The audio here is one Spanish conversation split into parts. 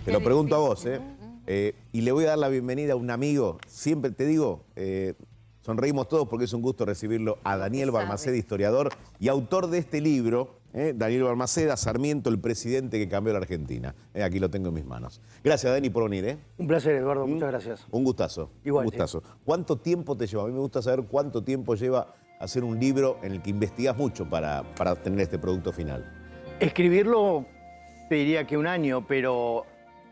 Te lo pregunto a vos, y le voy a dar la bienvenida a un amigo. Siempre te digo, sonreímos todos porque es un gusto recibirlo, a Daniel Balmaceda, historiador y autor de este libro. Daniel Balmaceda, Sarmiento, el presidente que cambió la Argentina. Aquí lo tengo en mis manos. Gracias, Dani, por venir. Un placer, Eduardo, muchas gracias. Un gustazo. Igual. Un gustazo. ¿Cuánto tiempo te lleva? A mí me gusta saber cuánto tiempo lleva hacer un libro en el que investigas mucho para tener este producto final. Escribirlo, te diría que un año, pero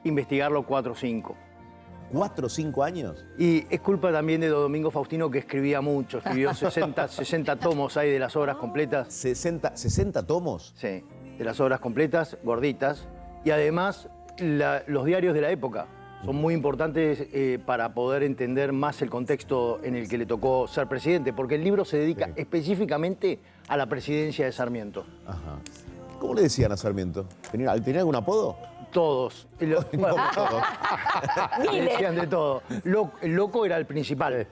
investigarlo 4 o 5. ¿4 o 5 años? Y es culpa también de Domingo Faustino, que escribía mucho. Escribió 60 tomos ahí de las obras completas. ¿60 tomos? Sí, de las obras completas, gorditas. Y además, los diarios de la época son muy importantes para poder entender más el contexto en el que le tocó ser presidente, porque el libro se dedica específicamente a la presidencia de Sarmiento. Ajá. ¿Cómo le decían a Sarmiento? ¿Tenía algún apodo? Todos. ¿Cómo todos? Le decían de todo. El loco era el principal,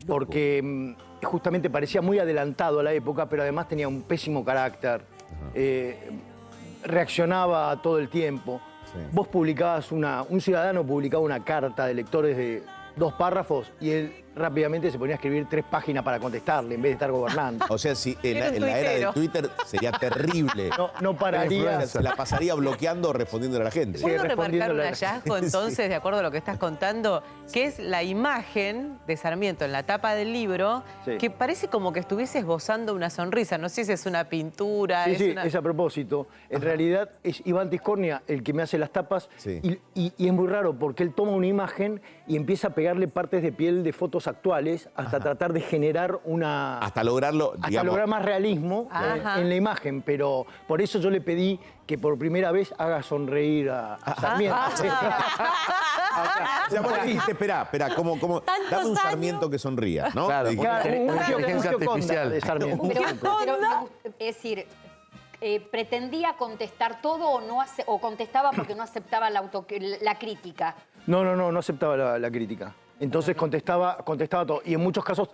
porque justamente parecía muy adelantado a la época, pero además tenía un pésimo carácter, reaccionaba todo el tiempo. Sí. Vos publicabas un ciudadano publicaba una carta de lectores de 2 párrafos y él rápidamente se ponía a escribir 3 páginas para contestarle en vez de estar gobernando. O sea, si en la era de Twitter sería terrible. No pararía. Se la pasaría bloqueando o respondiéndole a la gente. ¿Puedo remarcar un hallazgo entonces, sí, de acuerdo a lo que estás contando? Que es la imagen de Sarmiento en la tapa del libro, sí, que parece como que estuviese esbozando una sonrisa. No sé si es una pintura. Sí, es a propósito. En realidad es Iván Tiscornia el que me hace las tapas, sí, y es muy raro porque él toma una imagen y empieza a pegarle partes de piel de fotos actuales hasta tratar de generar una... Hasta lograrlo, hasta lograr más realismo en la imagen, pero por eso yo le pedí que por primera vez haga sonreír a Sarmiento. Espera, dame un Sarmiento que sonría, ¿no? Claro, un artificial de Sarmiento. Pero, es decir, ¿pretendía contestar todo o contestaba porque no aceptaba la crítica? No aceptaba la crítica. Entonces contestaba todo. Y en muchos casos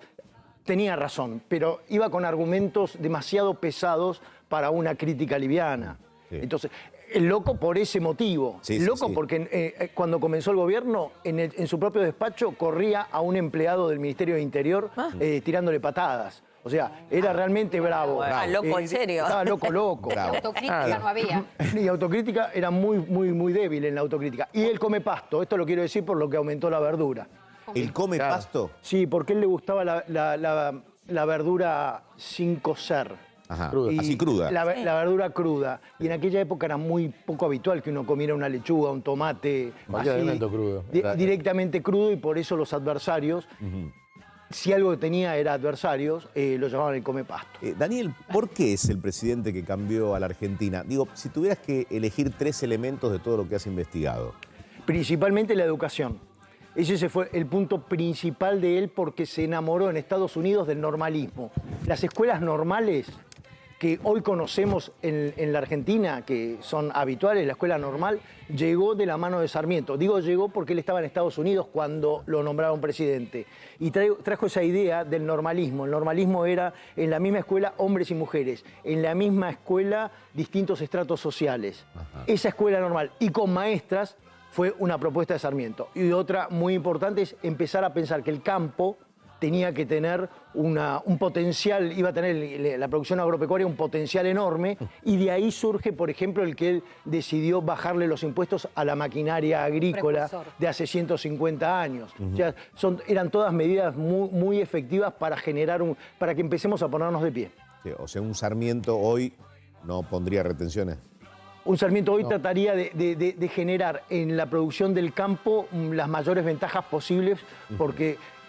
tenía razón, pero iba con argumentos demasiado pesados para una crítica liviana. Sí. Entonces, el loco por ese motivo. Sí, porque cuando comenzó el gobierno, en su propio despacho corría a un empleado del Ministerio de Interior tirándole patadas. O sea, era realmente bravo. Loco, en serio. Estaba loco. Autocrítica no había. Y autocrítica era muy débil en la autocrítica. Y él come pasto, esto lo quiero decir por lo que aumentó la verdura. ¿Él come pasto? Sí, porque a él le gustaba la verdura sin cocer. Ajá, así cruda. La verdura cruda. Y en aquella época era muy poco habitual que uno comiera una lechuga, un tomate, crudo. Directamente crudo, y por eso los adversarios... Si algo que tenía era adversarios, lo llamaban el come pasto. Daniel, ¿por qué es el presidente que cambió a la Argentina? Digo, si tuvieras que elegir 3 elementos de todo lo que has investigado. Principalmente la educación. Ese fue el punto principal de él, porque se enamoró en Estados Unidos del normalismo. Las escuelas normales que hoy conocemos en la Argentina, que son habituales, la escuela normal, llegó de la mano de Sarmiento. Digo llegó porque él estaba en Estados Unidos cuando lo nombraron presidente. Y trajo esa idea del normalismo. El normalismo era en la misma escuela hombres y mujeres, en la misma escuela distintos estratos sociales. Ajá. Esa escuela normal, y con maestras, fue una propuesta de Sarmiento. Y otra muy importante es empezar a pensar que el campo tenía que tener un potencial, iba a tener la producción agropecuaria un potencial enorme, y de ahí surge, por ejemplo, el que él decidió bajarle los impuestos a la maquinaria agrícola de hace 150 años. O sea, eran todas medidas muy efectivas para para que empecemos a ponernos de pie. Sí, o sea, un Sarmiento hoy no pondría retenciones. Un Sarmiento hoy trataría de generar en la producción del campo las mayores ventajas posibles,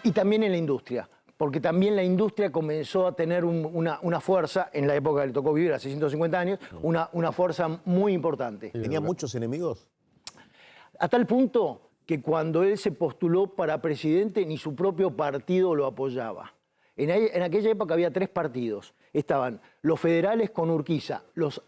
y también en la industria, porque también la industria comenzó a tener una fuerza, en la época que le tocó vivir, hace 150 años, una fuerza muy importante. ¿Tenía muchos enemigos? A tal punto que cuando él se postuló para presidente, ni su propio partido lo apoyaba. En aquella época había 3 partidos. Estaban los federales con Urquiza, los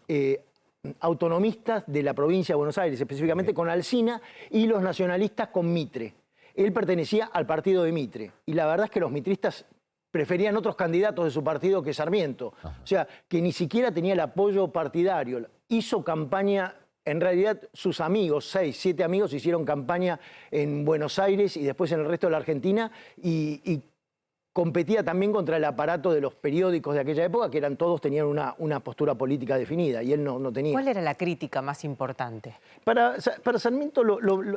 autonomistas de la provincia de Buenos Aires, específicamente con Alsina, y los nacionalistas con Mitre. Él pertenecía al partido de Mitre, y la verdad es que los mitristas preferían otros candidatos de su partido que Sarmiento. Ajá. O sea, que ni siquiera tenía el apoyo partidario. Hizo campaña en realidad sus amigos, 6, 7 amigos, hicieron campaña en Buenos Aires y después en el resto de la Argentina y competía también contra el aparato de los periódicos de aquella época, que todos tenían una postura política definida y él no tenía. ¿Cuál era la crítica más importante? Para Sarmiento,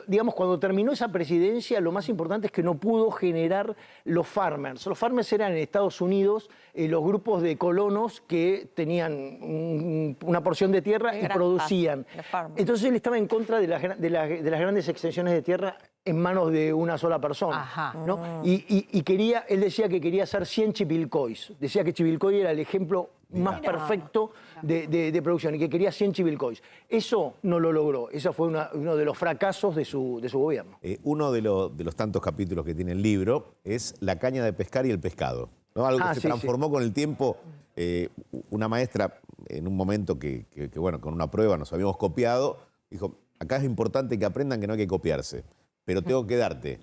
digamos, cuando terminó esa presidencia, lo más importante es que no pudo generar los farmers. Los farmers eran en Estados Unidos los grupos de colonos que tenían una porción de tierra y producían. Entonces él estaba en contra de las grandes extensiones de tierra en manos de una sola persona. Ajá. ¿no? Y él decía que quería hacer 100 Chivilcoys. Decía que Chivilcoy era el ejemplo más perfecto de producción y que quería 100 Chivilcoys. Eso no lo logró. Eso fue uno de los fracasos de su gobierno. Uno de los tantos capítulos que tiene el libro es la caña de pescar y el pescado, ¿no? Algo que se transformó con el tiempo. Una maestra, en un momento que, bueno, con una prueba nos habíamos copiado, dijo, acá es importante que aprendan que no hay que copiarse, pero tengo que darte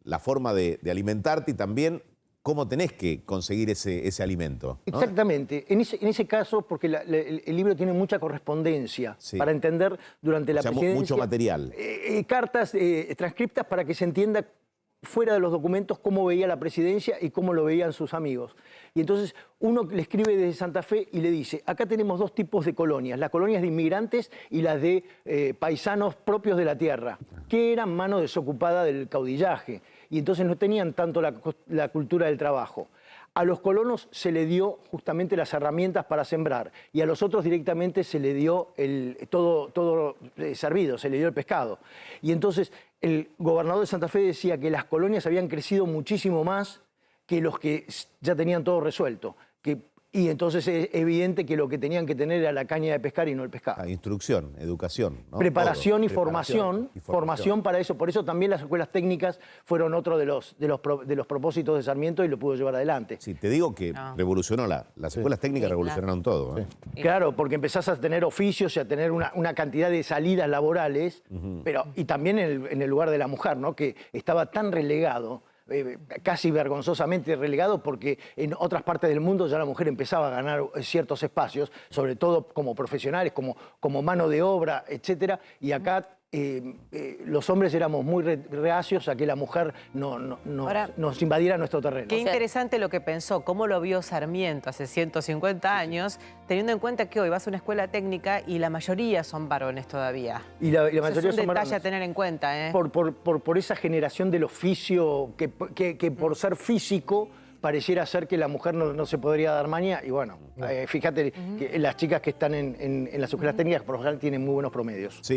la forma de alimentarte y también cómo tenés que conseguir ese alimento, ¿no? Exactamente. En ese caso, porque el libro tiene mucha correspondencia para entender durante la presidencia. Mucho material. Cartas transcriptas para que se entienda fuera de los documentos cómo veía la presidencia y cómo lo veían sus amigos. Y entonces uno le escribe desde Santa Fe y le dice, acá tenemos dos tipos de colonias, las colonias de inmigrantes y las de paisanos propios de la tierra, que eran mano desocupada del caudillaje, y entonces no tenían tanto la cultura del trabajo. A los colonos se le dio justamente las herramientas para sembrar y a los otros directamente se le dio todo servido, se le dio el pescado. Y entonces el gobernador de Santa Fe decía que las colonias habían crecido muchísimo más que los que ya tenían todo resuelto. Y entonces es evidente que lo que tenían que tener era la caña de pescar y no el pescado. Instrucción, educación, ¿no? Preparación y Preparación formación para eso. Por eso también las escuelas técnicas fueron otro de los propósitos de Sarmiento y lo pudo llevar adelante. Sí, te digo que revolucionó las escuelas técnicas revolucionaron todo. Claro, porque empezás a tener oficios y a tener una cantidad de salidas laborales, y también en el lugar de la mujer, ¿no? Que estaba tan relegado. Casi vergonzosamente relegado, porque en otras partes del mundo ya la mujer empezaba a ganar ciertos espacios, sobre todo como profesionales, como mano de obra, etcétera, y acá los hombres éramos muy reacios a que la mujer nos invadiera nuestro terreno. Qué interesante lo que pensó, cómo lo vio Sarmiento hace 150 años, teniendo en cuenta que hoy vas a una escuela técnica y la mayoría son varones todavía. Y la mayoría son es un detalle varones. a tener en cuenta, ¿eh? Por esa generación del oficio que por ser físico pareciera ser que la mujer no se podría dar maña. Y bueno, fíjate que las chicas que están en las escuelas técnicas por lo general tienen muy buenos promedios. Sí.